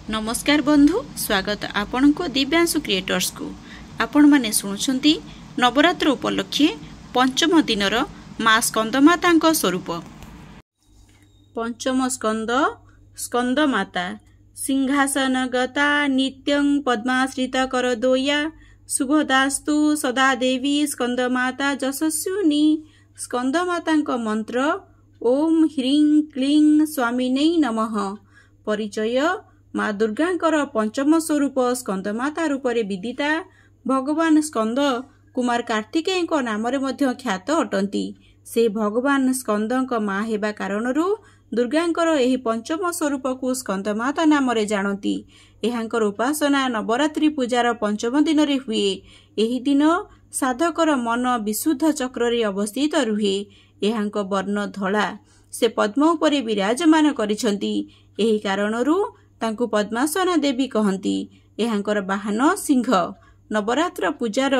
नमस्कार बंधु, स्वागत आपण को दिव्यांशु क्रिएटर्स को। आपण माने शुणुछंती नवरात्र उपलक्षे पंचम दिनर माँ स्कंदमाता स्वरूप। पंचम स्कंद स्कंदमाता सिंहासन गता नित्यं पद्माश्रित करदोया शुभदास्तु सदा देवी स्कंदमाता यशस्विनी। स्कंदमाता मंत्र ओम ह्रीं क्लीं स्वामिने नमः। परिचय माँ दुर्गांकर पंचम स्वरूप स्कंदमाता रूपरे विदिता। भगवान स्कंद कुमार कार्तिकेय नाम ख्यात अटंती। से भगवान स्कंदक माँ हेबा कारणरू दुर्गांकर एही पंचम स्वरूप को स्कंदमाता नाम जानती। एहांकर उपासना नवरात्रि पूजार पंचम दिन रे हुए। एही दिन साधकर मन विशुद्ध चक्र रे अवस्थित रुहे। एहांक वर्ण धला। से पद्म उपरे विराजमान करिसंती। एही कारणरू तांकु पद्मासना देवी कहती। एहांकर वाहन सिंह। नवरात्र पूजार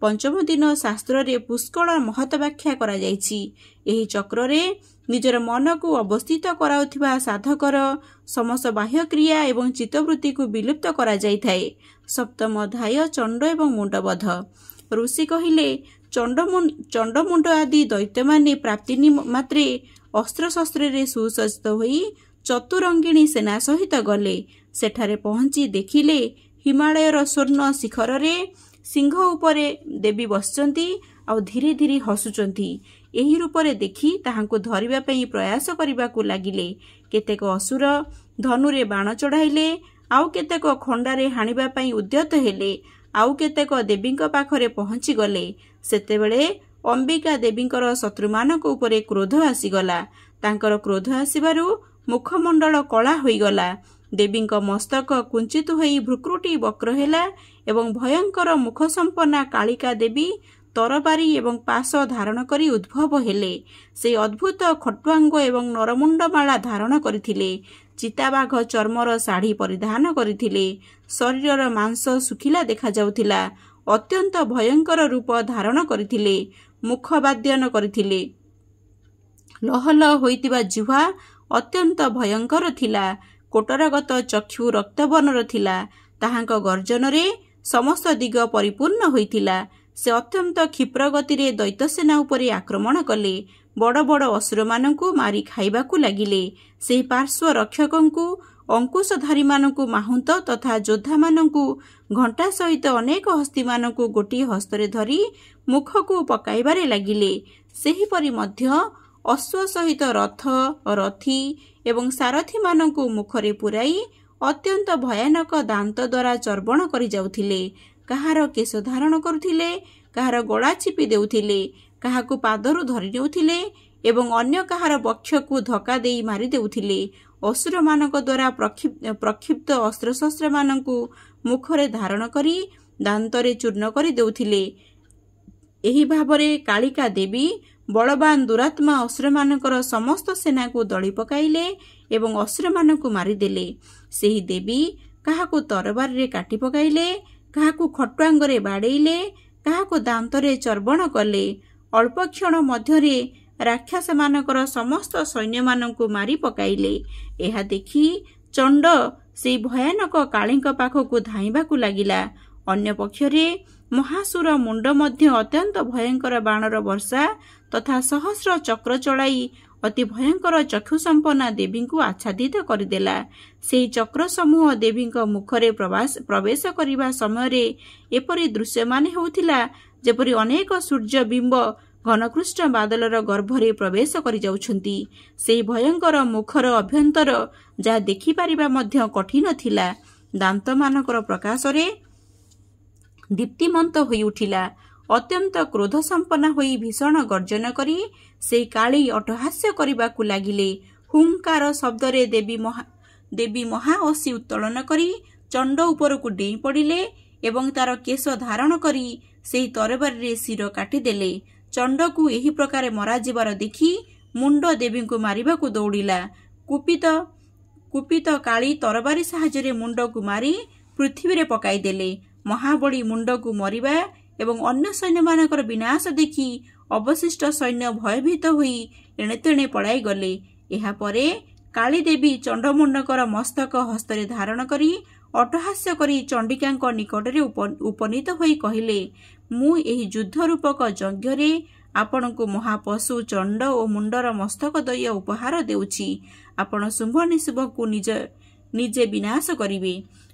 पंचम दिन शास्त्र रे पुष्कल महत व्याख्या करा जायछि। एही चक्र रे निजर मन को अवस्थित कराउथिबा साधकर समस्त बाह्य क्रिया एवं चित्तवृत्ति को विलुप्त करा जायथाय। सप्तम अध्याय चंड एवं मुंडवध। ऋषि कहिले चंडमुंड आदि दैत्य माने प्राप्ति मात्रे अस्त्र शस्त्र रे सुसज्जित होई चतुरंगिणी सेना सहित गले। सेठारे पहुंची देखिले हिमालयर स्वर्ण शिखर रे सिंह उपरे देवी बसचंती आ धीरे धीरे हसुचंती। एही रूपरे देखि ताहांको धरिबा पई प्रयास करिबाकू लागिले। केतेक असुर धनुरे बाण चढ़ाइले, आउ केतेक खंडारे हाणिबा पई उद्यत हेले, आउ केतेक देवींक पाखरे पहुंची गले। सेतेबेले अंबिका देवींकर शत्रुमानक उपरे क्रोध आसीगला। तांकर क्रोध आसीबारु मुखमंडल कला होईगला। देवींक मस्तक कुंचित होई भ्रुकुटी वक्र हेला एवं भयंकर मुख संपन्ना कालिका देवी तरबारी एवं पाश धारण करी उद्भव हेले। से अद्भुत खट्वांग एवं नरमुंडमाला धारण करथिले। चिताबाघ चर्मर साड़ी परिधान करथिले। शरीरर मांस सुखिला देखा जाउथिला। अत्यंत भयंकर रूप धारण करथिले। मुख वाद्यन करथिले। लहल होइतिबा जिह्वा अत्यंत भयंकर थिला। कोटरगत चक्षु रक्तवर्णर थिला। ताहांक गर्जन रे समस्त दिग परिपूर्ण होइतिला। से अत्यंत क्षिप्र गति रे दैत्यसेना उपरे आक्रमण कले। बड़ बड़ असुर मानकु मारी खाइबाकू लागिले। से पार्श्व रक्षकंकु अंकुशधारी मानकु माहुंत तथा योद्धा मानकु घंटा सहित अनेक हस्ती मानकु गोटी हस्तरे धरी मुखकू पकाइबारे लागिले। सेही परि मध्य अश्व सहित रथ रथी एवं सारथी मानकु मुखरे पुराई अत्यंत भयानक दांत द्वारा चर्बण करि जाउथिले। कहार केश धारण करुथिले, कहार गळा चिपि देउथिले, काहाकु पादरु धरि नेउथिले एवं अन्य कहार बक्षकु धक्का देई मारि देउथिले। असुर मानक द्वारा प्रक्षिप्त अस्त्रशस्त्र मानकु मुखरे धारण करी दांतरे चूर्ण करि देउथिले। एही भावरे कालिका देवी बलवान दुरात्मा असुर मानकर समस्त सेना को दली पकाइले एवं असुर मानकु मारिदेले। सेही देवी काहाकु तरबार रे काटी पकाइले, काहाकु खट्वांगरे बाडेइले, काहाकु दांतरे चर्बण कले। अल्प क्षण मध्यरे राक्षस मानकर समस्त सैन्य मानकु मारी पकाइले। एहा देखि चंड से भयानक कालींक पाखकु धाइबाकू लागिला। अन्य पक्षरे महासुर मुंड मध्य अत्यंत भयंकर बाणर वर्षा तथा सहस्र चक्र चलाई अति भयंकर चक्षु संपन्ना देवी को आच्छादित करदेला। से चक्र समूह देवी मुखरे प्रवेश करने समय एपरी दृश्यमान होउथिला जेपरी अनेक सूर्य बिंब घनकृष्ण बादलर गर्भरे प्रवेश करि जाउछंती। से भयंकर मुखर अभ्यंतर जा देखि पारिबा मध्य कठिन थिला। दांत मानकर प्रकाशरे दीप्तिमंत होई उठिला। अत्यंत क्रोध संपन्न होई भीषण गर्जन करी से काली अटहास्य करिबाकू लागिले। हुंकार शब्दरे देवी महाअसी उत्तोलन करी चंड उपरकू डेई पड़िले एवं तार केश धारण करी से तरबार रे शिर काटिदेले। चंडकू एही प्रकार मरा जिबार देखि मुंड देवींकू मारिबाकू दौड़िला। कुपित काली तरबारी साहाय्य मुंडकू मारी पृथ्वी रे पकाइदेले। महाबली मुंडकू मरिबा एवं अन्य सैन्य मानकर विनाश देखि अवशिष्ट सैन्य भयभीत होई एणे तेणे पड़ाई गले। एहा परे କାଳୀଦେବୀ ଚଣ୍ଡମୁଣ୍ଡଙ୍କର ମସ୍ତକ ହସ୍ତରେ ଧାରଣ କରି ଅଟ୍ଟହାସ୍ୟ କରି ଚଣ୍ଡିକାଙ୍କ ନିକଟରେ ଉପନୀତ ହୋଇ କହିଲେ, ମୁଁ ଏହି ଯୁଦ୍ଧ ରୂପକ ଯଜ୍ଞରେ ଆପଣଙ୍କୁ ମହାପଶୁ ଚଣ୍ଡ ଓ ମୁଣ୍ଡର ମସ୍ତକ ଦୟ ଉପହାର ଦେଉଛି। ଆପଣ ଶୁମ୍ଭ ନିଶୁମ୍ଭଙ୍କୁ ନିଜେ ବିନାଶ କରିବେ।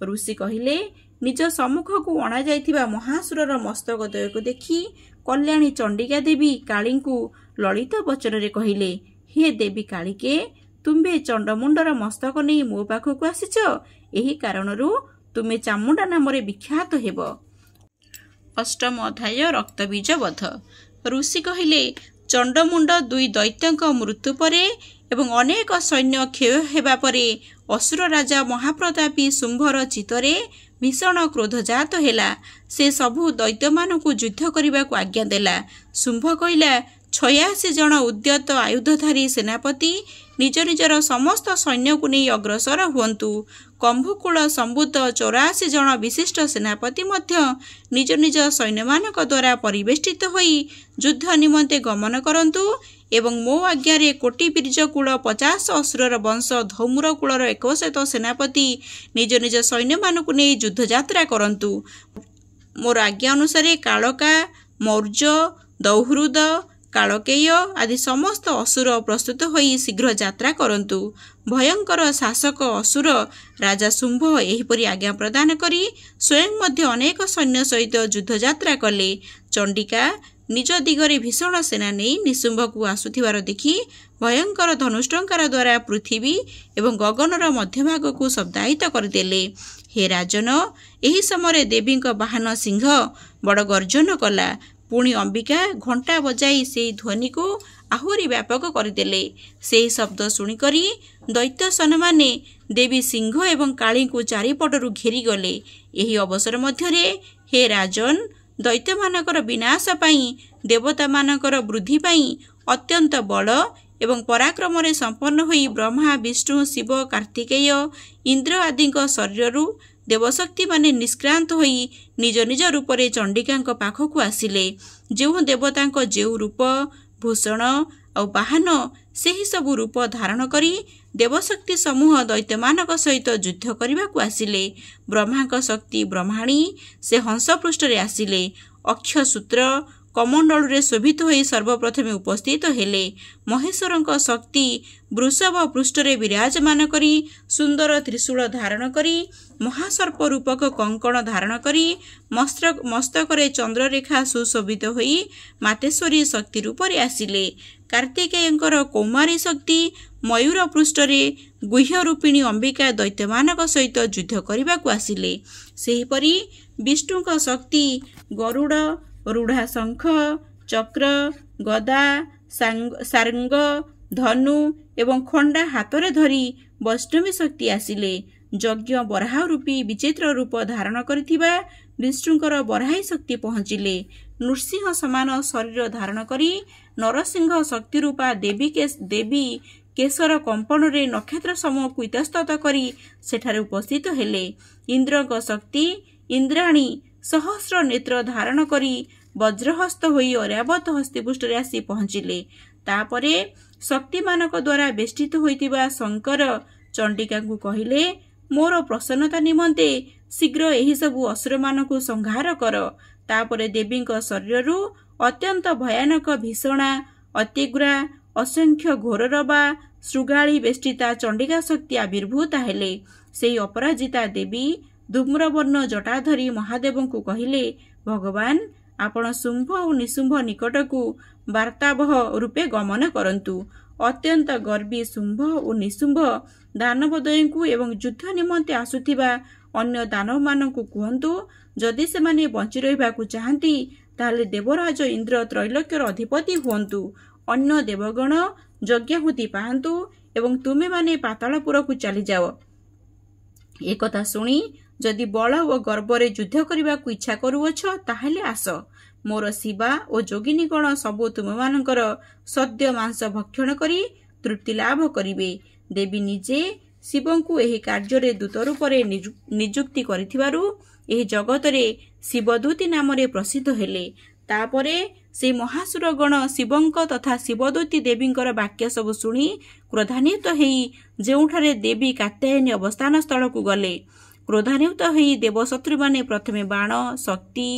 ଋଷି କହିଲେ, ନିଜ ସମ୍ମୁଖକୁ ଅଣାଯାଇଥିବା ମହାସୁରର ମସ୍ତକ ଦୟକୁ ଦେଖି କଲ୍ୟାଣୀ ଚଣ୍ଡିକା ଦେବୀ କାଳୀଙ୍କୁ ଲଳିତ ବଚନରେ କହିଲେ, ହେ ଦେବୀ କାଳିକେ, ତୁମ୍ଭେ ଚଣ୍ଡମୁଣ୍ଡର ମସ୍ତକ ନେଇ ମୋ ପାଖକୁ ଆସିଛ। ଏହି କାରଣରୁ ତୁମେ ଚାମୁଣ୍ଡା ନାମରେ ବିଖ୍ୟାତ ହେବ। ଅଷ୍ଟମ ଅଧ୍ୟାୟ ରକ୍ତବୀଜ ବଧ। ଋଷି କହିଲେ, ଚଣ୍ଡମୁଣ୍ଡ ଦୁଇ ଦୈତ୍ୟଙ୍କ ମୃତ୍ୟୁ ପରେ ଏବଂ ଅନେକ ସୈନ୍ୟ କ୍ଷୟ ହେବା ପରେ ଅସୁର ରାଜା ମହାପ୍ରତାପୀ ଶୁମ୍ଭର ଚିତ୍ତରେ ଭୀଷଣ କ୍ରୋଧଜାତ ହେଲା। ସେ ସବୁ ଦୈତ୍ୟମାନଙ୍କୁ ଯୁଦ୍ଧ କରିବାକୁ ଆଜ୍ଞା ଦେଲା। ଶୁମ୍ଭ କହିଲା, 86 ଜଣ ଉଦ୍ୟତ ଆୟୁଧଧାରୀ ସେନାପତି ନିଜ ନିଜର ସମସ୍ତ ସୈନ୍ୟକୁ ନେଇ ଅଗ୍ରସର ହୁଅନ୍ତୁ। କମ୍ଭୁକୁଳ ସମ୍ଭୂତ 84 ଜଣ ବିଶିଷ୍ଟ ସେନାପତି ମଧ୍ୟ ନିଜ ନିଜ ସୈନ୍ୟମାନଙ୍କ ଦ୍ୱାରା ପରିବେଷ୍ଟିତ ହୋଇ ଯୁଦ୍ଧ ନିମନ୍ତେ ଗମନ କରନ୍ତୁ ଏବଂ ମୋ ଆଜ୍ଞାରେ କୋଟି ବୀର୍ଯ୍ୟକୁଳ 50 ଅସୁରର ବଂଶ ଧୌମ୍ର କୁଳର 61 ସେନାପତି ନିଜ ନିଜ ସୈନ୍ୟମାନଙ୍କୁ ନେଇ ଯୁଦ୍ଧଯାତ୍ରା କରନ୍ତୁ। ମୋର ଆଜ୍ଞା ଅନୁସାରେ କାଳକା, ମୌର୍ଯ୍ୟ, ଦୌହୃଦ, କାଳକେୟ ଆଦି ସମସ୍ତ ଅସୁର ପ୍ରସ୍ତୁତ ହୋଇ ଶୀଘ୍ର ଯାତ୍ରା କରନ୍ତୁ। ଭୟଙ୍କର ଶାସକ ଅସୁର ରାଜା ଶୁମ୍ଭ ଏହିପରି ଆଜ୍ଞା ପ୍ରଦାନ କରି ସ୍ୱୟଂ ମଧ୍ୟ ଅନେକ ସୈନ୍ୟ ସହିତ ଯୁଦ୍ଧଯାତ୍ରା କଲେ। ଚଣ୍ଡିକା ନିଜ ଦିଗରେ ଭୀଷଣ ସେନା ନେଇ ନିଶୁମ୍ଭକୁ ଆସୁଥିବାର ଦେଖି ଭୟଙ୍କର ଧନୁଷ୍ଟଙ୍କାର ଦ୍ୱାରା ପୃଥିବୀ ଏବଂ ଗଗନର ମଧ୍ୟଭାଗକୁ ଶବ୍ଦାୟିତ କରିଦେଲେ। ହେ ରାଜନ, ଏହି ସମୟରେ ଦେବୀଙ୍କ ବାହନ ସିଂହ ବଡ଼ ଗର୍ଜନ କଲା। ପୁଣି ଅମ୍ବିକା ଘଣ୍ଟା ବଜାଇ ସେହି ଧ୍ୱନିକୁ ଆହୁରି ବ୍ୟାପକ କରିଦେଲେ। ସେହି ଶବ୍ଦ ଶୁଣିକରି ଦୈତ୍ୟସୈନ୍ୟମାନେ ଦେବୀ ସିଂହ ଏବଂ କାଳୀଙ୍କୁ ଚାରିପଟରୁ ଘେରିଗଲେ। ଏହି ଅବସର ମଧ୍ୟରେ ହେ ରାଜନ, ଦୈତ୍ୟମାନଙ୍କର ବିନାଶ ପାଇଁ, ଦେବତାମାନଙ୍କର ବୃଦ୍ଧି ପାଇଁ ଅତ୍ୟନ୍ତ ବଳ ଏବଂ ପରାକ୍ରମରେ ସମ୍ପନ୍ନ ହୋଇ ବ୍ରହ୍ମା, ବିଷ୍ଣୁ, ଶିବ, କାର୍ତ୍ତିକେୟ, ଇନ୍ଦ୍ର ଆଦିଙ୍କ ଶରୀରରୁ ଦେବଶକ୍ତିମାନେ ନିଷ୍କ୍ରାନ୍ତ ହୋଇ ନିଜ ନିଜ ରୂପରେ ଚଣ୍ଡିକାଙ୍କ ପାଖକୁ ଆସିଲେ। ଯେଉଁ ଦେବତାଙ୍କ ଯେଉଁ ରୂପ, ଭୂଷଣ ଆଉ ବାହନ, ସେହି ସବୁ ରୂପ ଧାରଣ କରି ଦେବଶକ୍ତି ସମୂହ ଦୈତ୍ୟମାନଙ୍କ ସହିତ ଯୁଦ୍ଧ କରିବାକୁ ଆସିଲେ। ବ୍ରହ୍ମାଙ୍କ ଶକ୍ତି ବ୍ରହ୍ମାଣୀ ସେ ହଂସ ପୃଷ୍ଠରେ ଆସିଲେ। ଅକ୍ଷସୂତ୍ର କମଣ୍ଡଳରେ ଶୋଭିତ ହୋଇ ସର୍ବପ୍ରଥମେ ଉପସ୍ଥିତ ହେଲେ। ମହେଶ୍ୱରଙ୍କ ଶକ୍ତି ବୃଷଭ ପୃଷ୍ଠରେ ବିରାଜମାନ କରି ସୁନ୍ଦର ତ୍ରିଶୂଳ ଧାରଣ କରି ମହାସର୍ପ ରୂପକ କଙ୍କଣ ଧାରଣ କରି ମସ୍ତକରେ ଚନ୍ଦ୍ରରେଖା ସୁଶୋଭିତ ହୋଇ ମାତେଶ୍ୱରୀ ଶକ୍ତି ରୂପରେ ଆସିଲେ। କାର୍ତ୍ତିକେୟଙ୍କର କୌମାରୀ ଶକ୍ତି ମୟୂର ପୃଷ୍ଠରେ ଗୁହ୍ୟ ରୂପିଣୀ ଅମ୍ବିକା ଦୈତ୍ୟମାନଙ୍କ ସହିତ ଯୁଦ୍ଧ କରିବାକୁ ଆସିଲେ। ସେହିପରି ବିଷ୍ଣୁଙ୍କ ଶକ୍ତି ଗରୁଡ଼, ରୁଢ଼ା ଶଙ୍ଖ, ଚକ୍ର, ଗଦା, ସାର୍ଙ୍ଗ, ଧନୁ ଏବଂ ଖଣ୍ଡା ହାତରେ ଧରି ବୈଷ୍ଣବୀ ଶକ୍ତି ଆସିଲେ। ଯଜ୍ଞ ବରାହ ରୂପୀ ବିଚିତ୍ର ରୂପ ଧାରଣ କରିଥିବା ବିଷ୍ଣୁଙ୍କର ବରାହୀ ଶକ୍ତି ପହଞ୍ଚିଲେ। ନୃସିଂହ ସମାନ ଶରୀର ଧାରଣ କରି ନରସିଂହ ଶକ୍ତି ରୂପା ଦେବୀ କେଶର କମ୍ପନରେ ନକ୍ଷତ୍ର ସମୂହକୁ ଇତସ୍ତତ କରି ସେଠାରେ ଉପସ୍ଥିତ ହେଲେ। ଇନ୍ଦ୍ରଙ୍କ ଶକ୍ତି ଇନ୍ଦ୍ରାଣୀ ସହସ୍ର ନେତ୍ର ଧାରଣ କରି ବଜ୍ରହସ୍ତ ହୋଇ ଅରାବତ ହସ୍ତିପୃଷ୍ଠରେ ଆସି ପହଞ୍ଚିଲେ। ତାପରେ ଶକ୍ତିମାନଙ୍କ ଦ୍ୱାରା ବେଷ୍ଟିତ ହୋଇଥିବା ଶଙ୍କର ଚଣ୍ଡିକାଙ୍କୁ କହିଲେ, ମୋର ପ୍ରସନ୍ନତା ନିମନ୍ତେ ଶୀଘ୍ର ଏହିସବୁ ଅସୁରମାନଙ୍କୁ ସଂହାର କର। ତାପରେ ଦେବୀଙ୍କ ଶରୀରରୁ ଅତ୍ୟନ୍ତ ଭୟାନକ ଭୀଷଣା, ଅତିଗ୍ରା, ଅସଂଖ୍ୟ ଘୋରରବା, ଶୃଗାଳୀ ବେଷ୍ଟିତା ଚଣ୍ଡିକା ଶକ୍ତି ଆବିର୍ଭୂତା ହେଲେ। ସେହି ଅପରାଜିତା ଦେବୀ ଧୂମ୍ରବର୍ଣ୍ଣ ଜଟାଧରି ମହାଦେବଙ୍କୁ କହିଲେ, ଭଗବାନ, ଆପଣ ଶୁମ୍ଭ ଓ ନିଶୁମ୍ଭ ନିକଟକୁ ବାର୍ତ୍ତାବହ ରୂପେ ଗମନ କରନ୍ତୁ। ଅତ୍ୟନ୍ତ ଗର୍ବୀ ଶୁମ୍ଭ ଓ ନିଶୁମ୍ଭ ଦାନବଦ୍ୱୟଙ୍କୁ ଏବଂ ଯୁଦ୍ଧ ନିମନ୍ତେ ଆସୁଥିବା ଅନ୍ୟ ଦାନବମାନଙ୍କୁ କୁହନ୍ତୁ, ଯଦି ସେମାନେ ବଞ୍ଚି ରହିବାକୁ ଚାହାନ୍ତି ତାହେଲେ ଦେବରାଜ ଇନ୍ଦ୍ର ତ୍ରୈଲୋକ୍ୟର ଅଧିପତି ହୁଅନ୍ତୁ। ଅନ୍ୟ ଦେବଗଣ ଯଜ୍ଞାହୁତି ପାଆନ୍ତୁ ଏବଂ ତୁମେମାନେ ପାତାଳପୁରକୁ ଚାଲିଯାଅ। ଏକଥା ଶୁଣି ଯଦି ବଳ ଓ ଗର୍ବରେ ଯୁଦ୍ଧ କରିବାକୁ ଇଚ୍ଛା କରୁଅଛ ତାହେଲେ ଆସ। ମୋର ଶିବା ଓ ଯୋଗିନୀଗଣ ସବୁ ତୁମମାନଙ୍କର ସଦ୍ୟ ମାଂସ ଭକ୍ଷଣ କରି ତୃପ୍ତି ଲାଭ କରିବେ। ଦେବୀ ନିଜେ ଶିବଙ୍କୁ ଏହି କାର୍ଯ୍ୟରେ ଦୂତ ରୂପରେ ନିଯୁକ୍ତି କରିଥିବାରୁ ଏହି ଜଗତରେ ଶିବଦୂତୀ ନାମରେ ପ୍ରସିଦ୍ଧ ହେଲେ। ତାପରେ से महासुर गण शिवंक तथा शिवदूती देवींकर वाक्य सबु शुणी क्रोधान्वित होई जेउठारे देवी कात्यायनी अवस्थान स्थल को गले। क्रोधान्वित होई देवशत्रु माने प्रथमे बाण शक्ति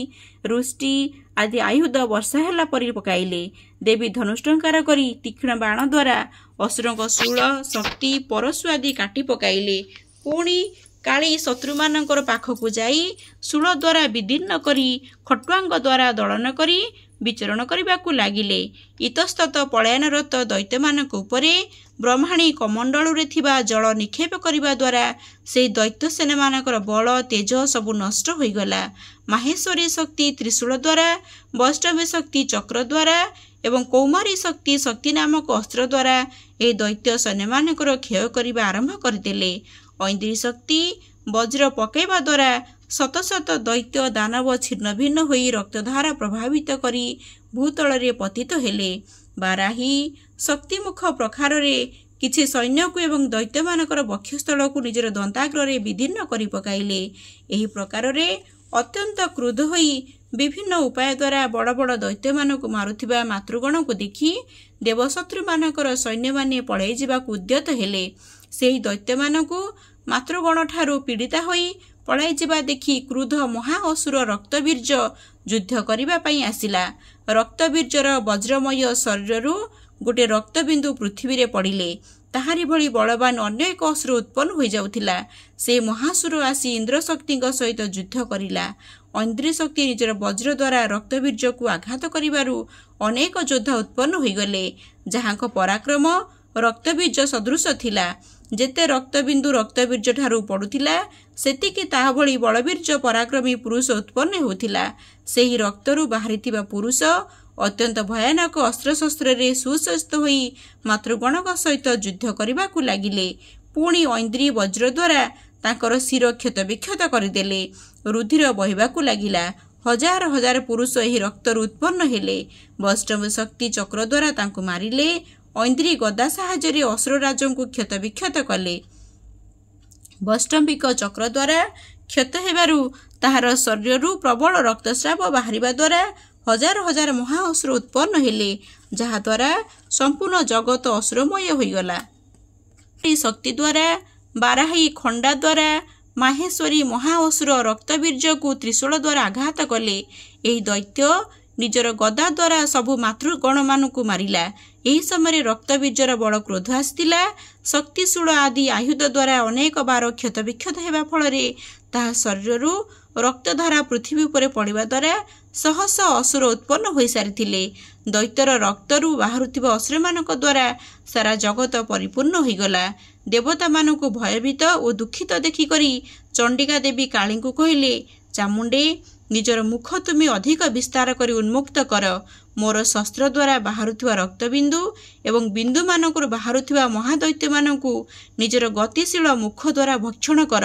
रुष्टि आदि आयुध वर्षा हेला परि पकाइले। देवी धनुष्टंकार करी तीक्ष्ण बाण द्वारा असुरଙ୍କ शूल शक्ति परशु आदि काटी पकाइले। पुणी काली शत्रु मानकर पाखकु जाई शूल द्वारा विदीर्ण करी खटुआंग द्वारा दलन करी विचरण करबाकू लागिले। इतस्तत पलायनरत दैत्य मानक उपरे ब्रह्माणी कमंडलुरे थिबा जल निक्षेप करबा द्वारा से दैत्य सेना मानकर बल तेज सबु नष्ट होईगला। माहेश्वरी शक्ति त्रिशूल द्वारा वैष्णवी शक्ति चक्र द्वारा एवं कौमारी शक्ति शक्ति नामक अस्त्र द्वारा ए दैत्य सैन्य मानकर क्षय करबा आरंभ करदेले। ऐन्द्री शक्ति वज्र पकेबा द्वारा शत शत दैत्य दानव छिन्न भिन्न होई रक्तधारा प्रभावित करी भूतल पतित हेले। बाराही शक्तिमुख प्रखारे किछि सैन्य को एवं दैत्य मानकर बक्षस्थल को निजर दंताग्र विदीर्ण करि पकाइले। एही प्रकार रे अत्यंत क्रुद्ध होई विभिन्न उपाय द्वारा बड़ बड़ दैत्य मानक मारुथिबा मातृगण को देखि देवशत्रु मानकर सैन्य माने पळै जिबाकू उद्यत हेले। सेही दैत्य मानकू मातृगण ठारू पीड़िता होई पळै जिबा देखि क्रुद्ध महाअसुर रक्तबीर्ज युद्ध करिबा पई आसिला। रक्तबीर्जर वज्रमय शरीररू गोटे रक्तबिंदु पृथ्वी रे पड़िले। ताहारी भली बलवान अन्य एक असुर उत्पन्न हो जाउथिला। से महासुर आसी इंद्रशक्ति सहित युद्ध करिला। ऐन्द्री शक्ति निजर वज्र द्वारा रक्तबीर्ज को आघात करिबारु अनेक योद्धा उत्पन्न होइगले, जहांको पराक्रम रक्तबीर्ज सदृश थिला। जेते रक्तबिंदु रक्तबीर्ज ठारू पड़ुथिला सेतिके ताहा भली बलबीर्ज पराक्रमी पुरुष उत्पन्न होथिला। सेही रक्तरू बाहरिथिबा पुरुष अत्यंत भयानक अस्त्रशस्त्र रे सुसज्जित होई मातृगणक सहित युद्ध करबाकू लागिले। पुणी ऐन्द्री वज्र द्वारा तांकर शिर क्षत विक्षत करदेले। रुधिर बहिबाकू लागिला। हजार हजार पुरुष एही रक्तरू उत्पन्न हेले। वैष्णव शक्ति चक्र द्वारा तांको मारिले। ऐन्द्री गदा साहाय्य असुर राजंकु क्षत विक्षत कले। वैष्णविक चक्र द्वारा क्षत हेबारु ताहार शरीररू प्रबल रक्तस्राव बाहरिबा द्वारा हजार हजार महाअसुर उत्पन्न हेले, जहा द्वारा संपूर्ण जगत असुरमय होइगला। शक्ति द्वारा बाराही खंडा द्वारा माहेश्वरी महाअसुर रक्तबीर्ज को त्रिशूल द्वारा आघात कले। एही दैत्य निजर गदा द्वारा सबु मातृगण मानकु मारिला। एही समय रक्तबीर्जर बड़ क्रोध आसिला। शक्तिशूल आदि आयुध द्वारा अनेक बार क्षत विक्षत हेबा फलरे ताहा शरीररू रक्तधारा पृथ्वी उपरे पड़िबा द्वारा शह शह असुर उत्पन्न होई सारिथिले। दैत्यर रक्तरू बाहरुथिबा असुर मानक द्वारा सारा जगत परिपूर्ण होइगला। देवता मानकु भयभीत और दुखित देखि करी चंडिका देवी काली को कहिले, चामुंडे निजर मुख तुमी अधिक विस्तार करी उन्मुक्त कर। मोर शस्त्र द्वारा बाहरुथिबा रक्तबिंदु एवं बिंदु मानकुर बाहरुथिबा महादैत्य मानकु निजर गतिशील मुख द्वारा भक्षण कर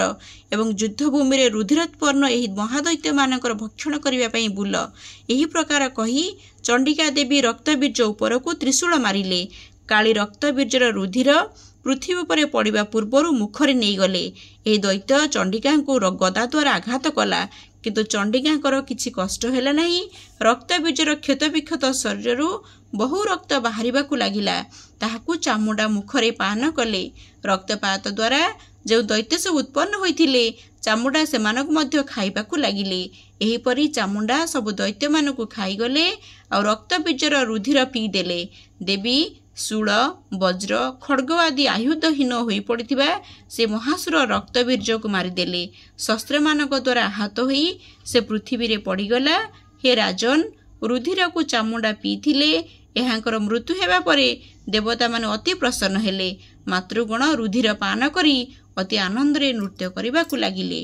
एवं युद्धभूमि रे रुधिरोत्पन्न एही महादैत्य मानकर भक्षण करिबा पई बुल। एही प्रकार कही चंडिका देवी रक्तबीर्ज उपरकू त्रिशूल मारिले। काली रक्तबीर्जर रुधिर पृथ्वी उपरे पड़िबा पूर्वरु मुखरे नहीं गले। एही दैत्य चंडिका को गदा द्वारा आघात कला, किंतु चंडिका किछि कष्ट हेला नहीं। रक्तबीर्जर क्षत विक्षत शरीररू बहु रक्त बाहरिबाकू लागिला। ताहाकू चामुंडा मुखरे पान कले। रक्तपात द्वारा जो दैत्य सब उत्पन्न होइथिले चामुंडा सेमानकु मध्य खाइबाकू लागिले। एहीपरि चामुंडा सब दैत्य मानकु खाइगले और रक्तबीर्जर रुधिर पी देले। देवी शूल वज्र खड्ग आदि आयुधहीन होई पड़िथिबा से महासुर रक्तबीर्ज को मारिदेले। शस्त्र मानक द्वारा आहत होई से पृथ्वी रे पड़ीगला। हे राजन, रुधिर को चामुंडा पीथिले। एहांकर मृत्यु हेबा परे देवता माने अति प्रसन्न हेले। मातृगण रुधिर पान करी अति आनंद रे नृत्य करिबाकू लागिले।